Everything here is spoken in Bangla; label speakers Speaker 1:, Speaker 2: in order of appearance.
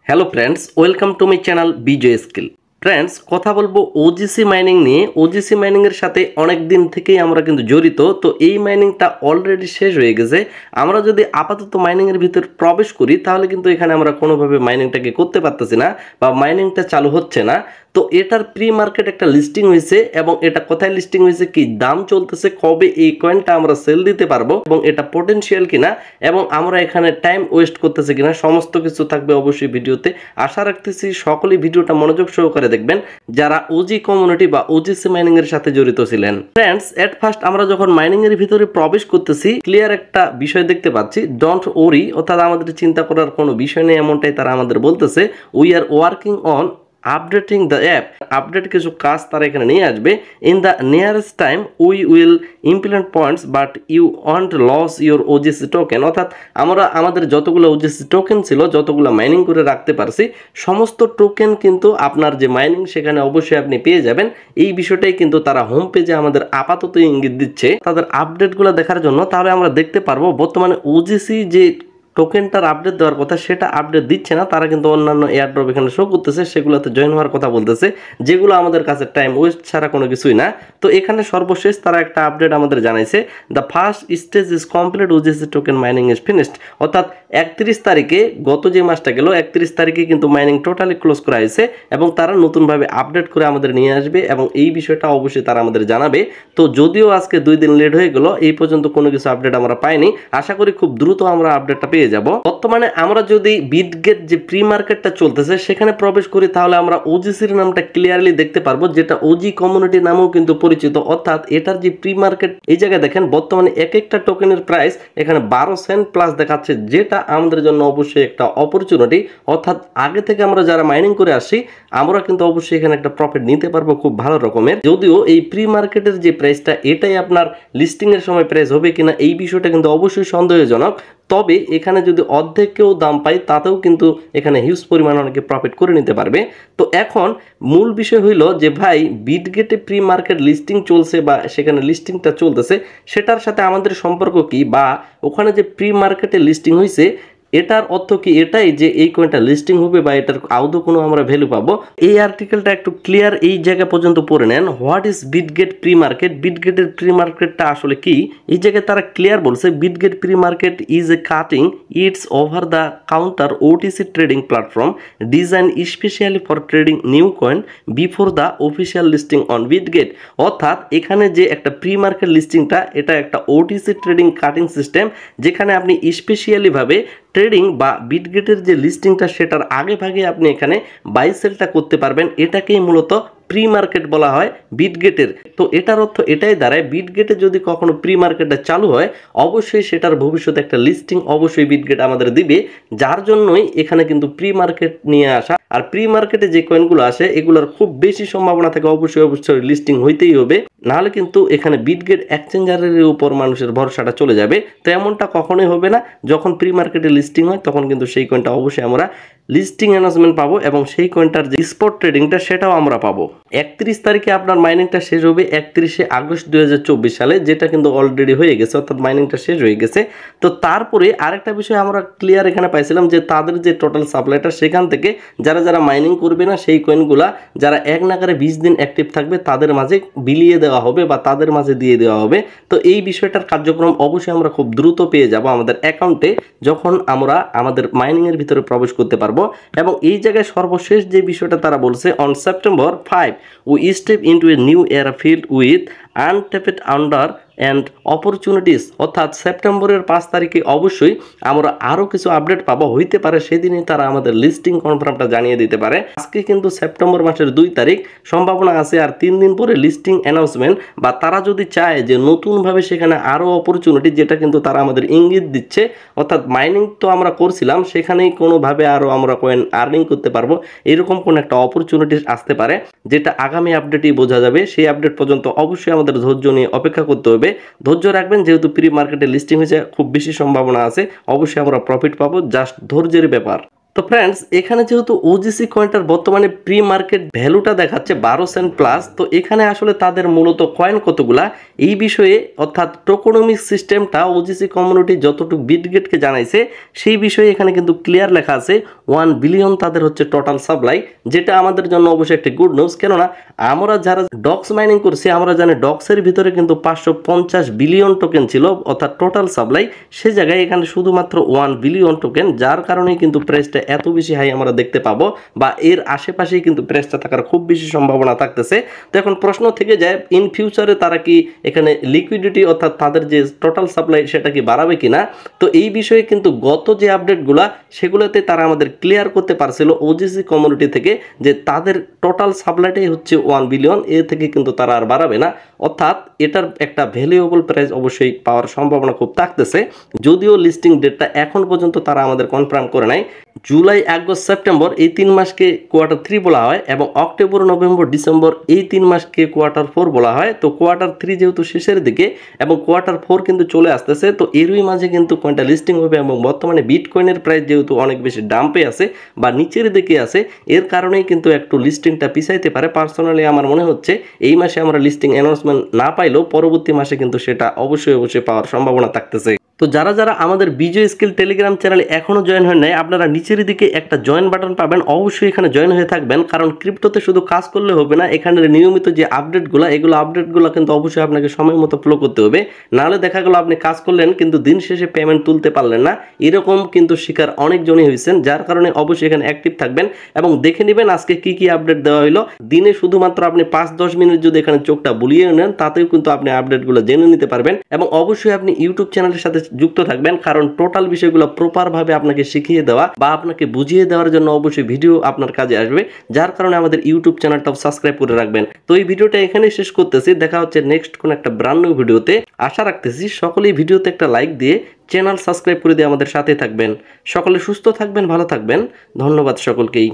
Speaker 1: Hello friends, welcome to my channel Bijoy skill. Friends, কথা বলবো ওজিসি মাইনিং নিয়ে। ওজিসি মাইনিংয়ের সাথে অনেক দিন থেকেই আমরা কিন্তু জড়িত। তো এই মাইনিংটা অলরেডি শেষ হয়ে গেছে। আমরা যদি আপাতত মাইনিংয়ের ভিতর প্রবেশ করি তাহলে কিন্তু এখানে আমরা কোনোভাবে মাইনিংটাকে করতে পারতেছি না বা মাইনিংটা চালু হচ্ছে না। তো এটার প্রি মার্কেট একটা লিস্টিং হয়েছে এবং এটা কোথায় লিস্টিং হয়েছে, কি দাম চলতেছে, কবে এই কয়েনটা আমরা সেল দিতে পারবো এবং এটা পোটেনশিয়াল কিনা এবং আমরা এখানে টাইম ওয়েস্ট করতেছে কিনা সমস্ত কিছু থাকবে অবশ্যই ভিডিওতে। আশা রাখতেছি সকলেই ভিডিওটা মনোযোগ সহকারে দেখবেন যারা ওজি কমিউনিটি বা ওজিসি মাইনিং এর সাথে জড়িত ছিলেন। ফ্রেন্ডস, এট ফার্স্ট আমরা যখন মাইনিং এর ভিতরে প্রবেশ করতেছি ক্লিয়ার একটা বিষয় দেখতে পাচ্ছি, ডোন্ট ওরি, অর্থাৎ আমাদের চিন্তা করার কোনো বিষয় নেই এমনটাই তারা আমাদের বলতেছে। We are working on updating the app. Update কিছু কাজ তারা এখানে নিয়ে আসবে। In the nearest time we will implement points but you won't lose your OGC token. অর্থাৎ আমরা আমাদের যতগুলো ওজিসি টোকেন ছিল, যতগুলো মাইনিং করে রাখতে পারছি, সমস্ত টোকেন কিন্তু আপনার যে মাইনিং সেখানে অবশ্যই আপনি পেয়ে যাবেন। এই বিষয়টাই কিন্তু তারা হোম পেজে আমাদের আপাতত ইঙ্গিত দিচ্ছে তাদের আপডেটগুলো দেখার জন্য। তাহলে আমরা দেখতে পারবো বর্তমানে ওজিসি যে টোকেনটার আপডেট দেওয়ার কথা সেটা আপডেট দিচ্ছে না। তারা কিন্তু অন্যান্য এয়ারড্রপ এখানে শো করতেছে, সেগুলোতে জয়েন হওয়ার কথা বলতেছে, যেগুলো আমাদের কাছে টাইম ওয়েস্ট ছাড়া কোনো কিছুই না। তো এখানে সর্বশেষ তারা একটা আপডেট আমাদের জানাইছে, the first stage is complete, OGC token mining is finished. অর্থাৎ 31 তারিখে, গত যে মাসটা গেল 31 তারিখে কিন্তু মাইনিং টোটালি ক্লোজ করা হয়েছে এবং তারা নতুনভাবে আপডেট করে আমাদের নিয়ে আসবে এবং এই বিষয়টা অবশ্যই তারা আমাদের জানাবে। তো যদিও আজকে 2 দিন লেট হয়ে গেল, এই পর্যন্ত কোনো কিছু আপডেট আমরা পাইনি। আশা করি খুব দ্রুত আমরা আপডেটটা পেয়ে যাব। বর্তমানে আমরা যদি বিটগেট যে প্রি মার্কেটটা চলতেছে সেখানে প্রবেশ করি তাহলে আমরা ওজিসির নামটা ক্লিয়ারলি দেখতে পারবো, যেটা ওজি কমিউনিটি নামেও কিন্তু পরিচিত। অর্থাৎ এটার যে প্রি মার্কেট, এই জায়গায় দেখেন বর্তমানে এক একটা টোকেনের প্রাইস এখানে 12 সেন্ট প্লাস দেখাচ্ছে, যেটা আমাদের জন্য অবশ্যই একটা অপরচুনিটি। অর্থাৎ আগে থেকে আমরা যারা মাইনিং করে আসি আমরা কিন্তু অবশ্যই এখানে একটা প্রফিট নিতে পারবো খুব ভালো রকমের। যদিও এই প্রি মার্কেটের যে প্রাইসটা এটাই আপনার লিস্টিং এর সময় প্রাইস হবে কিনা এই বিষয়টা কিন্তু অবশ্যই সন্দেহজনক। তবে এখানে যদি অর্ধেকেও দাম পাই তাতেও কিন্তু এখানে হিউজ পরিমাণ অনেকে প্রফিট করে নিতে পারবে। তো এখন মূল বিষয় হইল যে ভাই বিটগেটে প্রি মার্কেট লিস্টিং চলছে বা সেখানে লিস্টিংটা চলতেছে, সেটার সাথে আমাদের সম্পর্ক কি, বা ওখানে যে প্রি মার্কেটে লিস্টিং হয়েছে এটার অর্থ কি এটাই যে এই কয়েনটা লিস্টিং হবে বা এটার আদৌ কোনো আমরা ভ্যালু পাবো? এই আর্টিকেলটা একটু ক্লিয়ার এই জায়গা পর্যন্ত পড়ে নেন। What is Bitget pre market? বিটগেটের প্রি মার্কেটটা আসলে কি, এই জায়গায় তারা ক্লিয়ার বলছে, Bitget pre market is a cutting its over the counter OTC trading platform design specially for trading new coin before the official listing on Bitget. অর্থাৎ এখানে যে একটা প্রি মার্কেট লিস্টিংটা এটা একটা ওটিসি ট্রেডিং কাটিং সিস্টেম, যেখানে আপনি স্পেশালিভাবে ট্রেডিং বা বিটগেটের যে লিস্টিংটা সেটার আগে ভাগে আপনি এখানে বাই সেলটা করতে পারবেন। এটাকেই মূলত প্রি মার্কেট বলা হয় বিটগেটের। তো এটার অর্থ এটাই দাঁড়ায়, বিটগেটে যদি কখনো প্রি মার্কেটটা চালু হয় অবশ্যই সেটার ভবিষ্যতে একটা লিস্টিং অবশ্যই বিটগেট আমাদের দিবে, যার জন্যই এখানে কিন্তু প্রি মার্কেট নিয়ে আসা। আর প্রি মার্কেটে যে কয়েনগুলো আসে এগুলোর খুব বেশি সম্ভাবনা থাকে অবশ্যই লিস্টিং হইতেই হবে, নাহলে কিন্তু এখানে বিটগেট এক্সচেঞ্জারের উপর মানুষের ভরসাটা চলে যাবে। তো এমনটা কখনোই হবে না। যখন প্রি মার্কেটে লিস্টিং হয় তখন কিন্তু সেই কয়েনটা অবশ্যই আমরা লিস্টিং অ্যানাউন্সমেন্ট পাবো এবং সেই কয়েনটার যে স্পট ট্রেডিংটা সেটাও আমরা পাবো। 31 তারিখে আপনার মাইনিংটা শেষ হবে 31শে আগস্ট 2024 সালে, যেটা কিন্তু অলরেডি হয়ে গেছে, অর্থাৎ মাইনিংটা শেষ হয়ে গেছে। তো তারপরে আরেকটা বিষয় আমরা ক্লিয়ার এখানে পাইছিলাম যে তাদের যে টোটাল সাপ্লাইটা সেখান থেকে যারা যারা মাইনিং করবে না সেই কয়েনগুলা যারা এক নাগারে 20 দিন অ্যাক্টিভ থাকবে তাদের মাঝে বিলিয়ে দেওয়া হবে বা তাদের মাঝে দিয়ে দেওয়া হবে। তো এই বিষয়টার কার্যক্রম অবশ্যই আমরা খুব দ্রুত পেয়ে যাব আমাদের অ্যাকাউন্টে যখন আমরা আমাদের মাইনিংয়ের ভিতরে প্রবেশ করতে পারবো। এবং এই জায়গায় সর্বশেষ যে বিষয়টা তারা বলছে, on September 5 we step into a new era filled with untapped under and opportunities. অর্থাৎ সেপ্টেম্বরের 5 তারিখে অবশ্যই আমরা আরও কিছু আপডেট পাবো, হইতে পারে সেদিনই তারা আমাদের লিস্টিং কনফার্মটা জানিয়ে দিতে পারে। আজকে কিন্তু সেপ্টেম্বর মাসের 2 তারিখ, সম্ভাবনা আছে আর 3 দিন পরে লিস্টিং অ্যানাউন্সমেন্ট, বা তারা যদি চায় যে নতুনভাবে সেখানে আরও অপরচুনিটি, যেটা কিন্তু তারা আমাদের ইঙ্গিত দিচ্ছে, অর্থাৎ মাইনিং তো আমরা করছিলাম সেখানেই কোনোভাবে আরও আমরা কয়েন আর্নিং করতে পারবো, এরকম কোনো একটা অপরচুনিটি আসতে পারে, যেটা আগামী আপডেটেই বোঝা যাবে। সেই আপডেট পর্যন্ত অবশ্যই আমাদের ধৈর্য নিয়ে অপেক্ষা করতে হবে। ধৈর্য রাখবেন, যেহেতু প্রি মার্কেটে লিস্টিং হয়েছে খুব বেশি সম্ভাবনা আছে, অবশ্যই আমরা প্রফিট পাবো, জাস্ট ধৈর্যের ব্যাপার। তো ফ্রেন্ডস, এখানে যেহেতু ওজিসি কয়েনটার বর্তমানে প্রি মার্কেট ভ্যালুটা দেখাচ্ছে 12 সেন্ট প্লাস, তো এখানে আসলে তাদের মূলত কয়েন কতগুলা এই বিষয়ে অর্থাৎ টোকোনমিক সিস্টেমটা ওজিসি কমিউনিটি যতটুকু বিটগেটকে জানাইছে সেই বিষয়ে এখানে কিন্তু ক্লিয়ার লেখা আছে 1 বিলিয়ন তাদের হচ্ছে টোটাল সাপ্লাই, যেটা আমাদের জন্য অবশ্যই একটা গুড নিউজ। কেননা আমরা যারা ডক্স মাইনিং করছি আমরা জানি ডক্সের ভিতরে কিন্তু 550 বিলিয়ন টোকেন ছিল অর্থাৎ টোটাল সাপ্লাই, সে জায়গায় এখানে শুধুমাত্র 1 বিলিয়ন টোকেন, যার কারণে কিন্তু প্রাইসটা এত বেশি হাই আমরা দেখতে পাবো বা এর আশেপাশেই কিন্তু প্রাইসটা থাকার খুব বেশি সম্ভাবনা থাকতেছে। তো এখন প্রশ্ন থেকে যায় ইন ফিউচারে তারা কি এখানে লিকুইডিটি অর্থাৎ তাদের যে টোটাল সাপ্লাই সেটা কি বাড়াবে কিনা। তো এই বিষয়ে কিন্তু গত যে আপডেটগুলা সেগুলোতে তারা আমাদের ক্লিয়ার করতে পারছিল ওজিসি কমিউনিটি থেকে যে তাদের টোটাল সাপ্লাইটাই হচ্ছে 1 বিলিয়ন, এ থেকে কিন্তু তারা আর বাড়াবে না, অর্থাৎ এটার একটা ভ্যালুয়েবল প্রাইস অবশ্যই পাওয়ার সম্ভাবনা খুব থাকতেছে। যদিও লিস্টিং ডেটটা এখন পর্যন্ত তারা আমাদের কনফার্ম করে নাই। জুলাই, আগস্ট, সেপ্টেম্বর এই 3 মাসকে কোয়ার্টার 3 বলা হয় এবং অক্টোবর, নভেম্বর, ডিসেম্বর এই 3 মাসকে কোয়ার্টার 4 বলা হয়। তো কোয়ার্টার 3 যেহেতু শেষের দিকে এবং কোয়ার্টার 4 কিন্তু চলে আসতেছে, তো এরই মাঝে কিন্তু কয়েনটা লিস্টিং হবে এবং বর্তমানে বিটকয়েনের প্রাইস যেহেতু অনেক বেশি ডাম্পে আছে বা নিচের দিকে আছে, এর কারণেই কিন্তু একটু লিস্টিংটা পিছাইতে পারে। পার্সোনালি আমার মনে হচ্ছে এই মাসে আমরা লিস্টিং অ্যানাউন্সমেন্ট না পাইলেও পরবর্তী মাসে কিন্তু সেটা অবশ্যই পাওয়ার সম্ভাবনা থাকতেছে। তো যারা যারা আমাদের বিজয় স্কিল টেলিগ্রাম চ্যানেলে এখনো জয়েন হয় নাই, আপনারা নিচের দিকে একটা জয়েন বাটন পাবেন, অবশ্যই এখানে জয়েন হয়ে থাকবেন। কারণ ক্রিপ্টোতে শুধু কাজ করলে হবে না, এখানে নিয়মিত যে আপডেটগুলো কিন্তু অবশ্যই আপনাকে সময় মতো ফলো করতে হবে। নাহলে দেখা গেল আপনি কাজ করলেন কিন্তু দিন শেষে পেমেন্ট তুলতে পারলেন না, এরকম কিন্তু শিকার অনেকজনই হয়েছেন। যার কারণে অবশ্যই এখানে অ্যাক্টিভ থাকবেন এবং দেখে নেবেন আজকে কি কি আপডেট দেওয়া হলো। দিনে শুধুমাত্র আপনি 5-10 মিনিট যদি এখানে চোখটা বুলিয়ে নেন তাতেও কিন্তু আপনি আপডেটগুলো জেনে নিতে পারবেন। এবং অবশ্যই আপনি ইউটিউব চ্যানেলের সাথে যুক্ত থাকবেন, কারণ টোটাল বিষয়গুলো প্রপার ভাবে আপনাকে শিখিয়ে দেওয়া বা আপনাকে বুঝিয়ে দেওয়ার জন্য অবশ্যই ভিডিও আপনার কাজে আসবে। যার কারণে আমাদের ইউটিউব চ্যানেলটাও সাবস্ক্রাইব করে রাখবেন। তো এই ভিডিওটা এখানেই শেষ করতেছি, দেখা হচ্ছে নেক্সট কোন একটা ব্র্যান্ড নিউ ভিডিওতে। আশা রাখতেছি সকলেই ভিডিওতে একটা লাইক দিয়ে চ্যানেল সাবস্ক্রাইব করে দিয়ে আমাদের সাথে থাকবেন। সকলে সুস্থ থাকবেন, ভালো থাকবেন, ধন্যবাদ সকলকেই।